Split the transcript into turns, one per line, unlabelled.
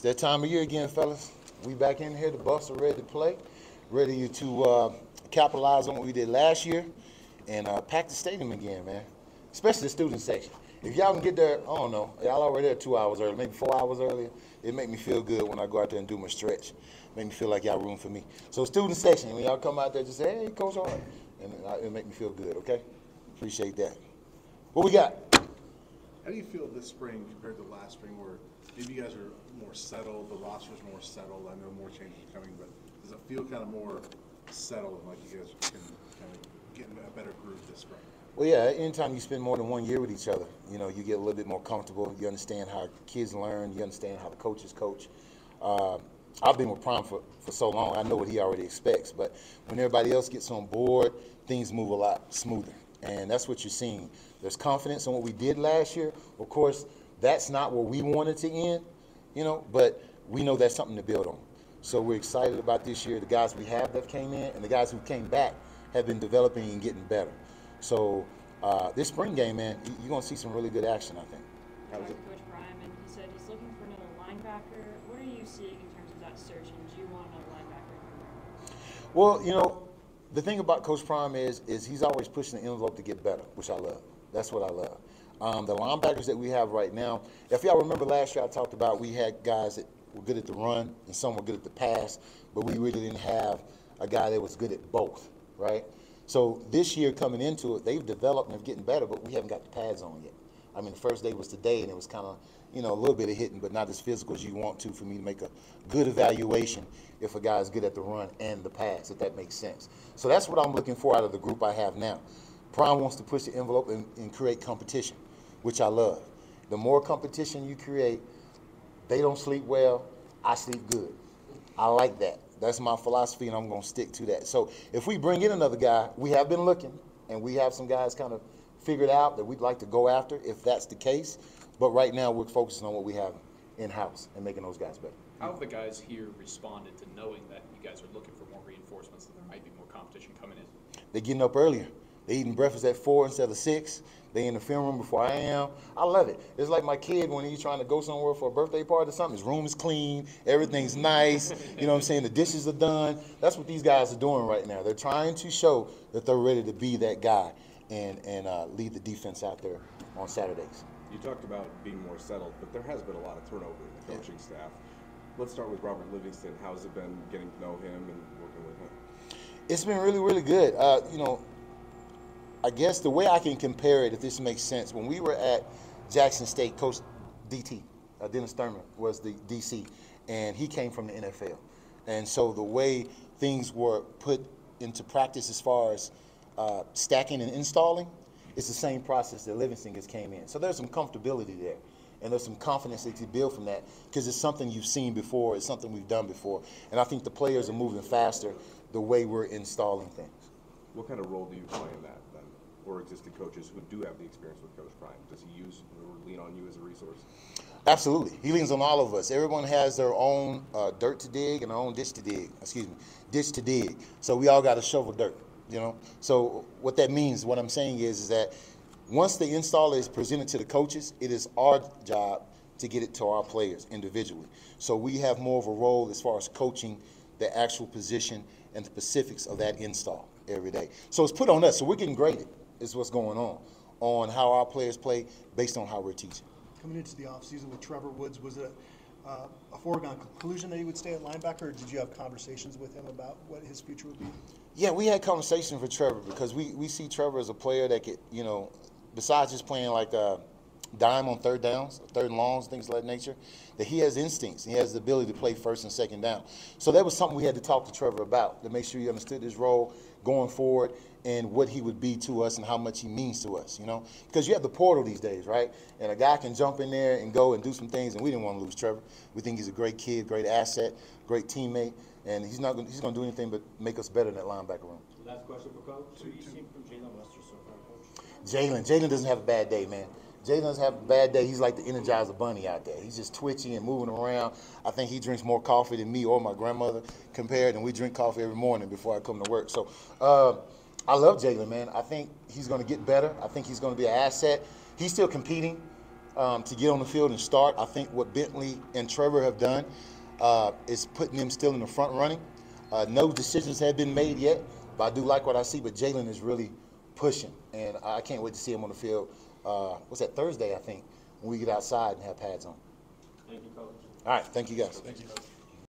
That time of year again, fellas. We back in here. The Buffs are ready to play, ready to capitalize on what we did last year, and pack the stadium again, man. Especially the student section. If y'all can get there, I don't know, y'all already there 2 hours early, maybe 4 hours earlier. It make me feel good when I go out there and do my stretch. Make me feel like y'all room for me. So student section, when y'all come out there, just say, hey, Coach Hart, and it make me feel good. Okay, appreciate that. What we got?
How do you feel this spring compared to last spring, where maybe you guys are more settled, the roster's more settled? I know more changes are coming, but does it feel kind of more settled, like you guys can kind of get in a better groove this spring?
Well, yeah, anytime you spend more than 1 year with each other, you know, you get a little bit more comfortable. You understand how kids learn. You understand how the coaches coach. I've been with Prime for so long. I know what he already expects. But when everybody else gets on board, things move a lot smoother. And that's what you're seeing. There's confidence in what we did last year. Of course, that's not where we wanted to end, you know, but we know that's something to build on. So we're excited about this year. The guys we have that came in and the guys who came back have been developing and getting better. So this spring game, man, you're going to see some really good action, I think.
I talked to Coach Prime, and he said he's looking for another linebacker. What are you seeing in terms of that search, and do you want another linebacker?
Well, you know, the thing about Coach Prime is he's always pushing the envelope to get better, which I love. That's what I love. The linebackers that we have right now, if y'all remember last year I talked about we had guys that were good at the run and some were good at the pass, but we really didn't have a guy that was good at both, right? So this year coming into it, they've developed and are getting better, but we haven't got the pads on yet. I mean, the first day was today, and it was kind of, you know, a little bit of hitting, but not as physical as you want to for me to make a good evaluation if a guy's good at the run and the pass, if that makes sense. So that's what I'm looking for out of the group I have now. Prime wants to push the envelope and create competition, which I love. The more competition you create, they don't sleep well, I sleep good. I like that. That's my philosophy, and I'm going to stick to that. So if we bring in another guy, we have been looking, and we have some guys kind of figured out that we'd like to go after if that's the case. But right now we're focusing on what we have in-house and making those guys better.
How have the guys here responded to knowing that you guys are looking for more reinforcements, that there might be more competition coming in?
They're getting up earlier. They're eating breakfast at 4 instead of 6. They in the film room before I am. I love it. It's like my kid when he's trying to go somewhere for a birthday party or something. His room is clean. Everything's nice. You know what I'm saying? The dishes are done. That's what these guys are doing right now. They're trying to show that they're ready to be that guy and lead the defense out there on Saturdays.
You talked about being more settled, but there has been a lot of turnover in the coaching staff. Let's start with Robert Livingston. How's it been getting to know him and working with him?
It's been really, really good. You know, I guess the way I can compare it, if this makes sense, when we were at Jackson State, Coach DT, Dennis Thurman, was the DC, and he came from the NFL. And so the way things were put into practice as far as stacking and installing, it's the same process that Livingston has came in. So there's some comfortability there, and there's some confidence that you build from that because it's something you've seen before, it's something we've done before. And I think the players are moving faster the way we're installing things.
What kind of role do you play in that then, or existing coaches who do have the experience with Coach Prime? Does he use or lean on you as a resource?
Absolutely. He leans on all of us. Everyone has their own dirt to dig and their own ditch to dig. Ditch to dig. So we all got to shovel dirt, you know. So what that means, what I'm saying is that once the install is presented to the coaches, it is our job to get it to our players individually. So we have more of a role as far as coaching the actual position and the specifics of that install every day. So it's put on us. So we're getting graded is what's going on how our players play based on how we're teaching.
Coming into the offseason with Trevor Woods, was it a foregone conclusion that he would stay at linebacker, or did you have conversations with him about what his future would be?
Yeah, we had conversations with Trevor because we see Trevor as a player that could, you know, besides just playing like a dime on third downs, third and longs, things of that nature, that he has instincts. He has the ability to play first and second down. So that was something we had to talk to Trevor about to make sure he understood his role going forward and what he would be to us and how much he means to us, you know? Because you have the portal these days, right? And a guy can jump in there and go and do some things, and we didn't want to lose Trevor. We think he's a great kid, great asset, great teammate, and he's going to do anything but make us better in that linebacker room.
Last question for Coach. What have you seen from Jalen Wester so far, Coach?
Jalen doesn't have a bad day, man. Jalen doesn't have a bad day. He's like the Energizer Bunny out there. He's just twitchy and moving around. I think he drinks more coffee than me or my grandmother compared, and we drink coffee every morning before I come to work. So I love Jalen, man. I think he's going to get better. I think he's going to be an asset. He's still competing. to get on the field and start. I think what Bentley and Trevor have done is putting them still in the front running. No decisions have been made yet, but I do like what I see. But Jalen is really pushing, and I can't wait to see him on the field. What's that, Thursday, I think, when we get outside and have pads on.
Thank you, Coach.
All right, thank you guys.
Thank you.